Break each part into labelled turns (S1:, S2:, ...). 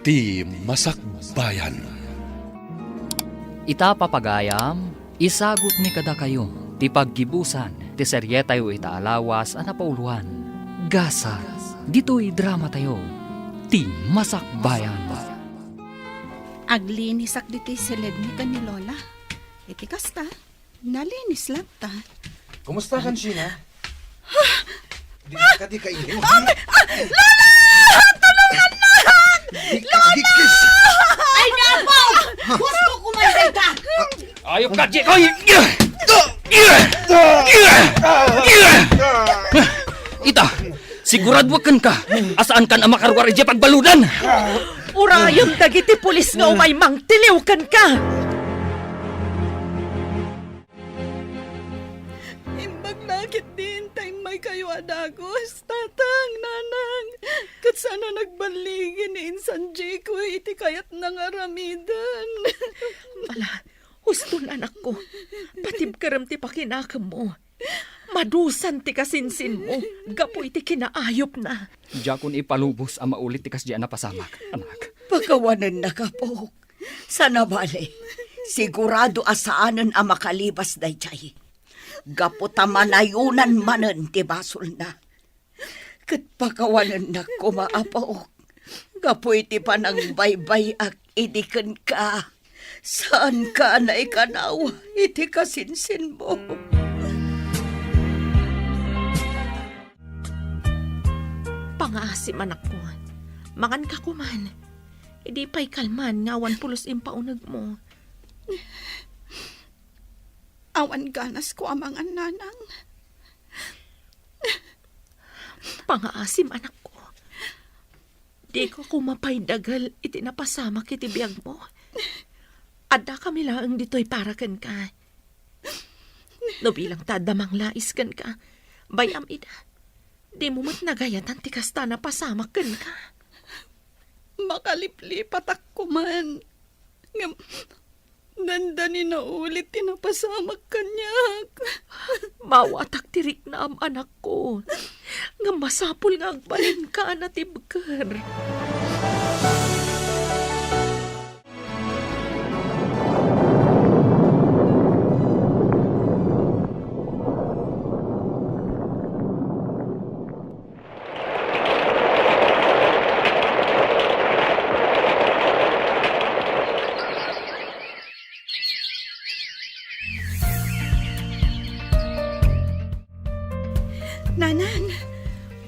S1: Ti Masakbayan.
S2: Ita papagayam, isagot mi kada kayo, ti paggibusan, ti serye tayo itaalawas a napauluan. Gasa, dito'y drama tayo, ti Masakbayan.
S3: Aglinisak diti silid ni ka ni Lola. Iti kasta, nalinis lang ta.
S4: Kumusta kan Sheena? Di ka di kainin.
S3: Lola!
S4: Lola!
S5: Ay, napo! Gusto kumanday ka!
S2: Ayok ka, Jekoy! Ita, siguradwakan ka, asaan ka na makarwar ije pagbaludan?
S5: Urayon dagiti pulis nga umay mangtiliw kan ka!
S3: Imbag nakit din tayo may kayo adagos. Tatang, nanang. Kat sana nagbaligin ni Insan Jeko iti kayat ng aramidan.
S5: Wala, hustol anak ko. Patib karam ti pakinakam mo. Madusan ti kasinsin mo. Gapo iti kinaayop na.
S2: Jakon ipalubos ang maulit tikas diyan na pasamak, anak.
S6: Pagkawanan na ka po. Sana bale, sigurado asaanan ang makalibas day chay. Gaputa manayunan manen ti basol na. Kat pagkawanan na kumaapaw. Gapo iti panang baybay ak idikan ka. Saan ka na ikanaw iti kasinsin mo?
S5: Pangasim anak ko. Mangan ka kuman. Idi pa'y kalman ngawan pulos impaunag mo.
S3: Awan ganas ko amang nanang.
S5: Pangasim anak ko. Di ko kumapay dagal iti napasamak iti biyag mo. Adda kami lang dito'y para kan ka. No bilang tadamang lais kan ka. Bayam ida. Di mo mat nagayatan ti kasta na pasamak kan ka.
S3: Makaliplipat ako man. Dandani na ulit tinapasamak kanyak.
S5: Mawatak tirik na am anak ko. Nga masapul nga agbalin ka na tibker.
S3: Nanang,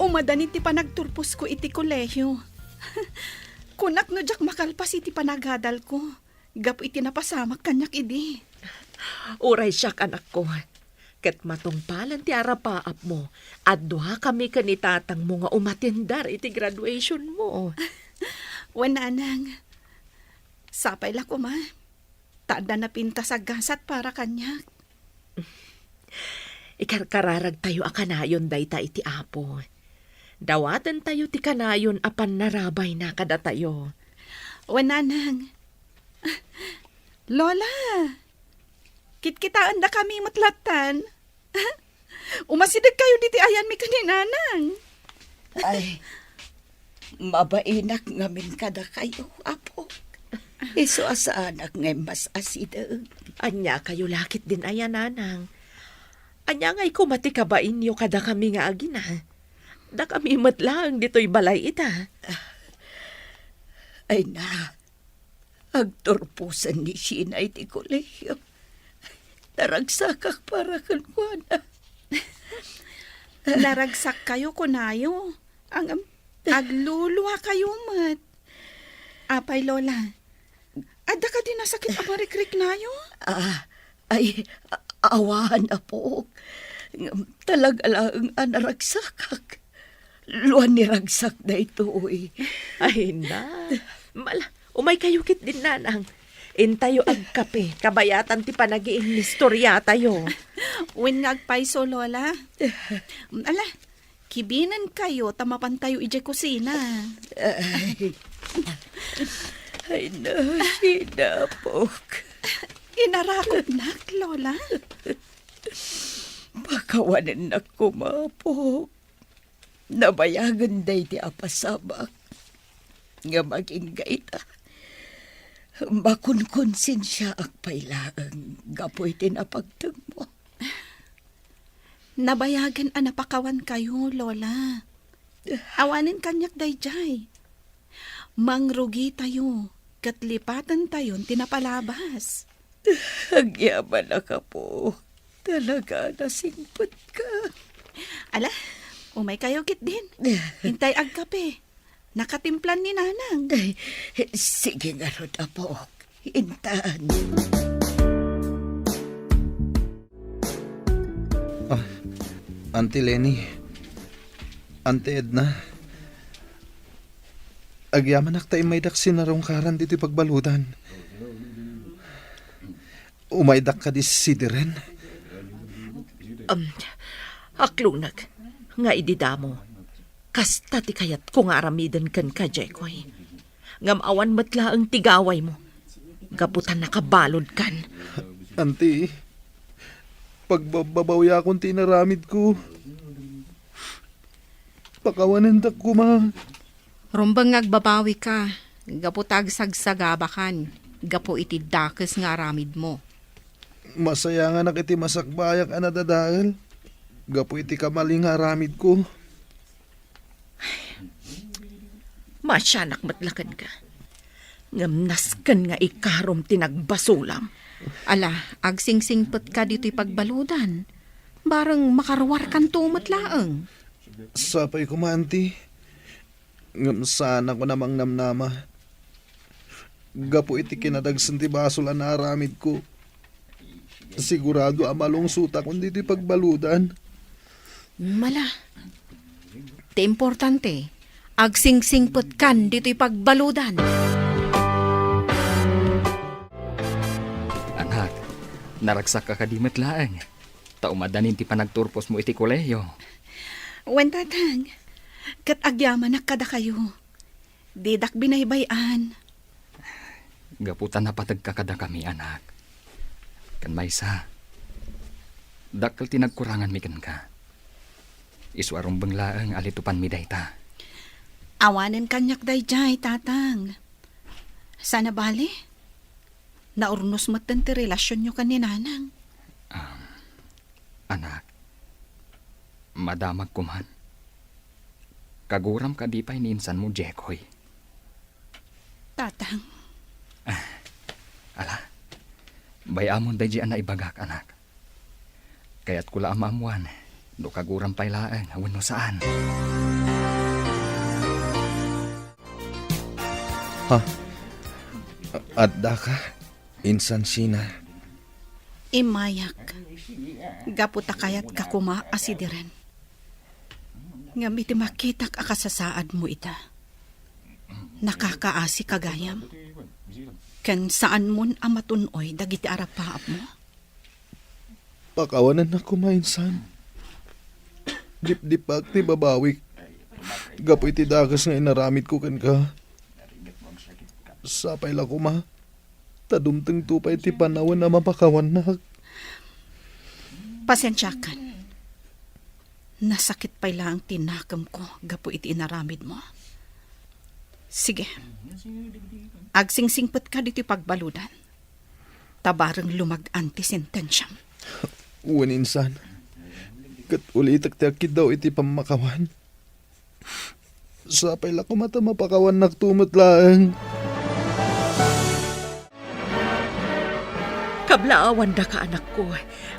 S3: umadanit ti panagturpos ko iti kolehyo. Kunak no jak makalpas iti panagadal ko. Gapo iti napasamak kanyak idi.
S5: Uray siyak anak ko. Kat matungpalan ti arapaap mo. At duha kami kanitatang mo nga umatindar iti graduation mo.
S3: Wananang, sapay la ko ma. Tada na pinta sa gasat para kanyak.
S5: Ikarkararag tayo a kanayon dayta iti apo. Dawatan tayo ti kanayon apan narabay na kada tayo.
S3: Wananang, Lola, kitkitaan na kami matlatan. Umasidag kayo diti ayan mi kaninanang.
S6: Ay, mabainak ngamin kada kayo, apo. Iso asaanak ngay mas asidang.
S5: Anya kayo lakit din ayan nanang. Anya ngay kumati ka ba inyo kada kami nga agina? Da kami matlang dito'y balay ita.
S6: Ay na, agturpusan ni Sheena iti kolehyo. Naragsakak para kanwana.
S3: Naragsak kayo kunayo. Ang agluluwa kayo mat. Apay Lola, adda ka din nasakit aparikrik nayo?
S6: Awahan na po. Talaga lang naragsakak. Luan ni ragsak na ito eh.
S5: Ay na. Mala, umay kayo kit din nanang. Intayo ag kape, kabayatan ti panagiing nistorya tayo.
S3: When nagpaiso Lola. Ala, kibinan kayo tamapan tayo ije kusina.
S6: Ay na, Sheena po.
S3: Inarakot nak, Lola.
S6: Pakawanan na kumapok. Nabayagan day ti apasabak. nga maging gaita. Makunkonsensya ang pailaang gapoy tinapagtag mo.
S3: Nabayagan napakawan kayo, Lola. Awanin kanyak dayjay. Mangrugi tayo, katlipatan tayon tinapalabas.
S6: Ang yaman na ka po. Talaga nasingpot ka.
S3: Ala, umay kayo kit din. Hintay ag kape. Nakatimplan ni Nanang.
S6: Ay, sige nga ron, Apo. Intaan.
S4: Auntie Lenny, Auntie Edna, agyaman tayo may daksin na rong karan dito pagbaludan. Umaydak ka di si Diren.
S5: Aklunag, nga ididamo. Kasta ti kayat kung aramidan kan ka, Jekoy. Ngam awan matla ang tigaway mo. Gaputan nakabalod kan.
S4: Auntie, pagbabawya akong tinaramid ko. Pakawanan dak ko, ma.
S7: Rumbang ngagbabawi ka, gaputag sagsagabakan, gapo iti dakes nga aramid mo.
S4: Masaya nga nakiti masakbayak anadadahal. Gapo iti kamaling haramid ko.
S5: Masyanak matlakan ka. Ngam naskan nga ikarom tinagbasulam.
S7: Ala, agsingsingpet ka dito'y pagbaludan. Barang makarwar kan tumat laeng.
S4: Sapay ko, ma, auntie. Ngam sana ko namang namnama. Gapo iti kinadagsan ti basol na aramid ko. Sigurado amalong suta kundi di pagbaludan.
S7: Mala. Ti importante, agsingsingpet kan dito'y pagbaludan.
S2: Anak, naragsak ka kadimet laeng. Taumadanin ti panagturpos mo iti koleyo.
S3: Wen tatang, kat agyaman na kada kayo. Didak binaybayan.
S2: Gaputan na patagkakada kami, anak. Kan maysa, dakkel tinagkurangan mi ken ka. Iswarong banglaang alitupan mi dayta.
S3: Awanin kanyak dayjay, tatang. Sana bali? Naurnos matan ti relasyon nyo kan ni Nanang.
S2: Anak, madamag kuman. Kaguram ka di pa'y niinsan mo, Jekoy.
S3: Tatang,
S2: Ala, bayamon day na ibagak, anak. Kaya't kula amamuan, do kaguram pa'y laang, awan no saan.
S4: Adda ka, insan sina.
S3: imayak. Gaputa kayat kakuma asidiren. Ngam iti makitak akasasaad mo ita. Nakakaasi kagayam. Ken saan mon amatunoy dagiti arapaap mo?
S4: Pakawanan na ko, mainsan. Dip-dipak ti babawik. Gapo iti dagas nga inaramid ko kan ka. Sapay la ko, ma. Tadumteng tupay ti panawan na mapakawan na.
S3: Pasensyakan. Nasakit pa lang tinakam ko gapo iti inaramid mo. Sige. Agsingsingpet ka dito pagbaludan. Tabarang lumag-an ti sentensyam.
S4: Uwan, insan. Kat ulitak-takid daw iti pamakawan. Sapay la ko mata mapakawan nagtumot lang.
S5: Kablaawan da ka, anak ko.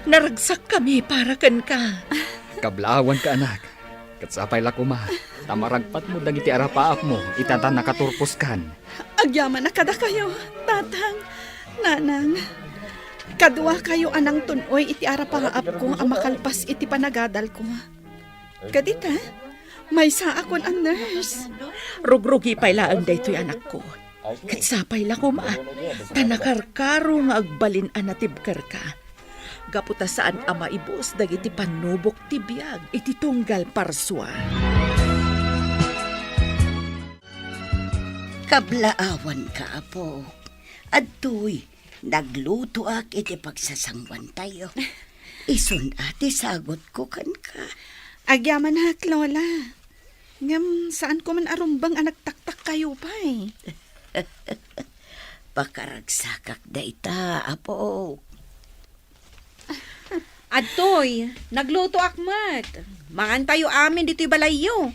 S5: Naragsak kami para kan ka.
S2: Kablawan ka, anak. Katsapay la kuma, tamaragpat mo dagiti arapaap mo, itatan nakaturpos kan.
S3: Agyaman na kada kayo, tatang, nanang. Kadwa kayo anang tunoy iti arapaap ko ang makalpas iti panagadal ko. Kadita, may sa akon ang nurse.
S5: Rugrugi pa ilaang daytoy anak ko. Katsapay la kuma, tanakarkaro nga agbalin anatibkar ka. Gaputa saan ama ibus dagiti panubok ti biag iti tunggal parswa.
S6: Kablaawan ka, Apo. Adtoy, nagluto ak iti pagsasangwan tayo. Isun ati sagot ko kan ka.
S3: Agyaman na, Lola. Ngam, saan ko man arumbang ang nagtaktak kayo pa eh.
S6: Pakaragsakak da ita, apo.
S7: Adtoy, nagluto akmat. Mangan tayo amin dito'y balayo.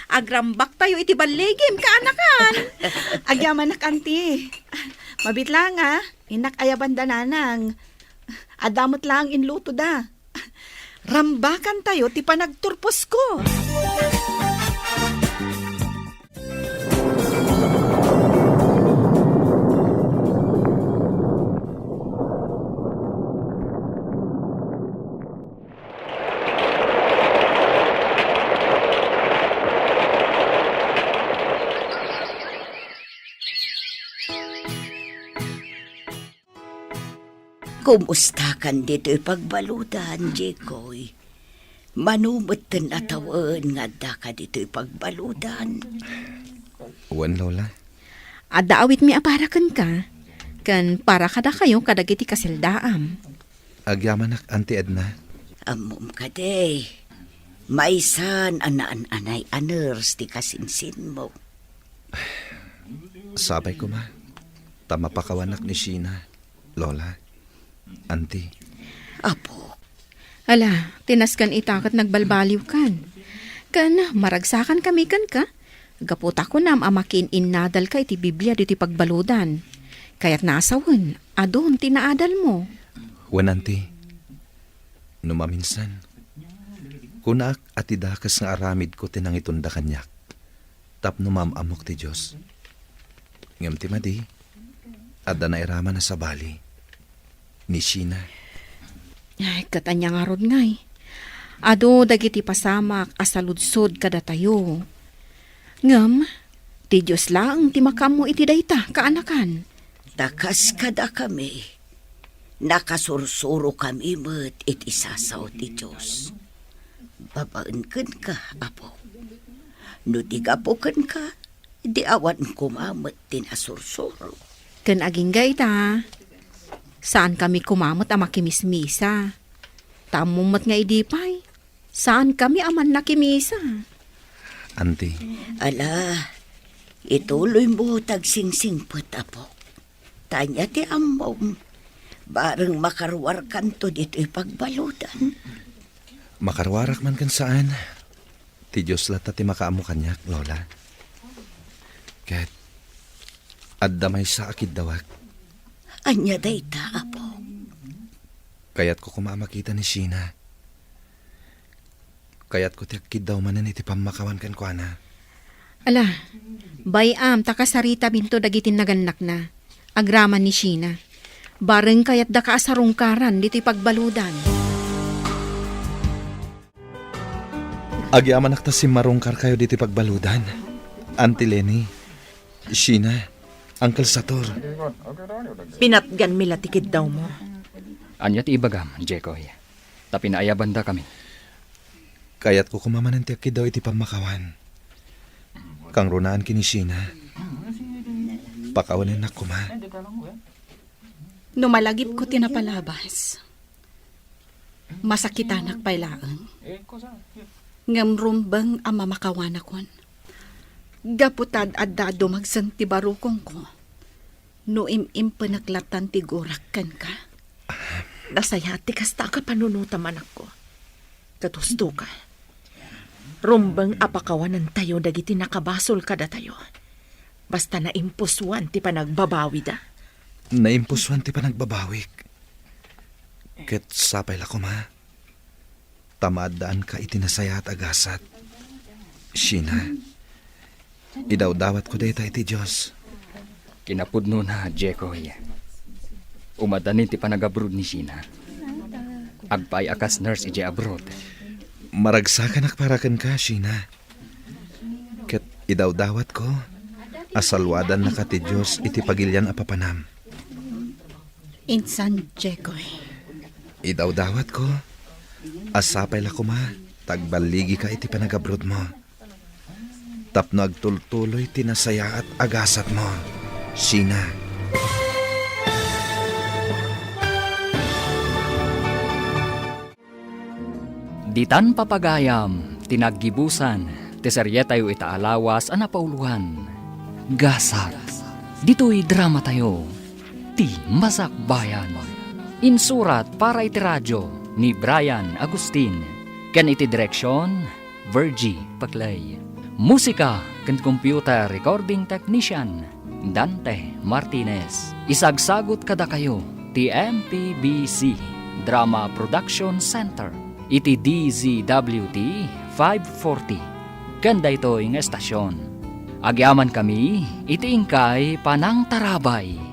S7: Agrambak tayo iti baligim, kaanakan.
S3: Agyaman na kanti. Mabit lang inak ayaban da nanang. Adamot lang inluto da. Rambakan tayo ti panagturpos ko.
S6: Kumusta kan dito'y pagbaludan, Jekoy? Manumot na atawan nga da ka dito'y pagbaludan.
S1: Wan, Lola.
S7: Adda awit mi aparakan ka. Kan para kada kayo kadagiti kasildaam.
S1: Agyaman ak, Auntie Edna.
S6: Amom ka day. Maisan anaan-anay aners ti kasinsin mo.
S1: Sabay ko, ma. Tama pa kawanak ni Sheena. Lola. Auntie.
S6: Apo,
S7: Ala, tinaskan itakat nagbalbaliw kan. Kan, maragsakan kami kan ka. Gaputa ko nam amakin innadal ka iti Biblia diti pagbaludan. Kaya't nasawan, adon tinaadal mo.
S1: Wan, Auntie. Numaminsan. Kunak at idakas nga aramid ko tinang itunda kanyak. Tapno mamamok ti Diyos. Ngam ti madi, adda na irama na sa bali. Ni Sheena.
S7: Ay, katanya nga rod ngay. Ado dagiti pasamak asaludsod kada tayo. Ngam, ti Diyos lang ti makamo iti dayta kaanakan.
S6: takas kada kami. Nakasursuro kami met iti sasaw ti Diyos. Babaan ka, apo. No di gapukan ka, di awan kumamat tinasursuro.
S7: Kan aging gayta, saan kami kumamot ang makimismisa? Tamumot nga idipay, saan kami aman nakimisa?
S1: Auntie.
S6: Ala, ituloy mo tagsingsingpot, apo. Tanya ti amom, bareng makarwar kanto dito'y pagbaludan.
S1: Makarwarak man kan saan. Ti Diyos lata ti makaamo kanyak, Lola. Ket, adda may sa akid dawak.
S6: Anya dayta, apo.
S1: Kaya't ko kumamakita ni Sheena. Kaya't ko ti akid daw manan iti pamakawan kan ko ana.
S7: Ala, bayam takasarita binto dagitin naganak na. Agraman ni Sheena. Bareng kayat da kaasarungkaran dito'y pagbaludan.
S1: Agyaman akta si marungkar kayo diti pagbaludan. Auntie Lenny, Sheena, Uncle Sator.
S5: Pinatgan mila tikid daw mo.
S2: Anyat ibagam, Jekoy. Tapi naayabanda kami.
S1: Kaya't ko kumamanan ti akid daw iti pamakawan. Kang runaan kini Sheena. Pakawanan na kuma.
S3: Numalagip ko tinapalabas. Masakitan pailaan. Ngamrumbang ang mamakawanakon. Gaputad adda dumagsan ti barukong ko. No im-impanaklatan ti gorakkan ka.
S5: Nasaya ti kasta ka panunutaman ako. Katusto ka. Rumbang apakawanan tayo dagiti nakabasol kada tayo. Basta naimpusuan ti panagbabawi da.
S1: Naimpusuan ti panagbabawik. Ket sapay la kuma. Tamadaan ka itinasaya at agasat. Sheena, idawdawat ko dayta iti Diyos.
S2: Kinapudno na, Jekoy. Umadanin ti panag-abroad ni Sheena. Agpay akas nurse ije abroad.
S1: Maragsakan akparakan ka, Sheena. Ket idawdawat ko, asalwadan na ka ti Diyos iti pagilyan apapanam.
S3: Insan, Jekoy.
S1: Idawdawat ko, asapay la kuma, tagbaligi ka iti panag-abroad mo. Tapno agtultuloy tinasaya at agasat mo, Sheena.
S2: Ditan papagayam, tinaggibusan, ti serye tayo itaalawas a napauluhan. Gasar. Dito'y drama tayo. Ti Masakbayan. Insurat para iti radyo ni Brian Agustin. Ken iti direksyon, Virgie Paclay. Musika ken computer recording technician, Dante Martinez. Isagsagot kada kayo ti MPBC Drama Production Center. Iti DZWT 540. Ganda ito yung estasyon. Agyaman kami, iti ingkay panang tarabay.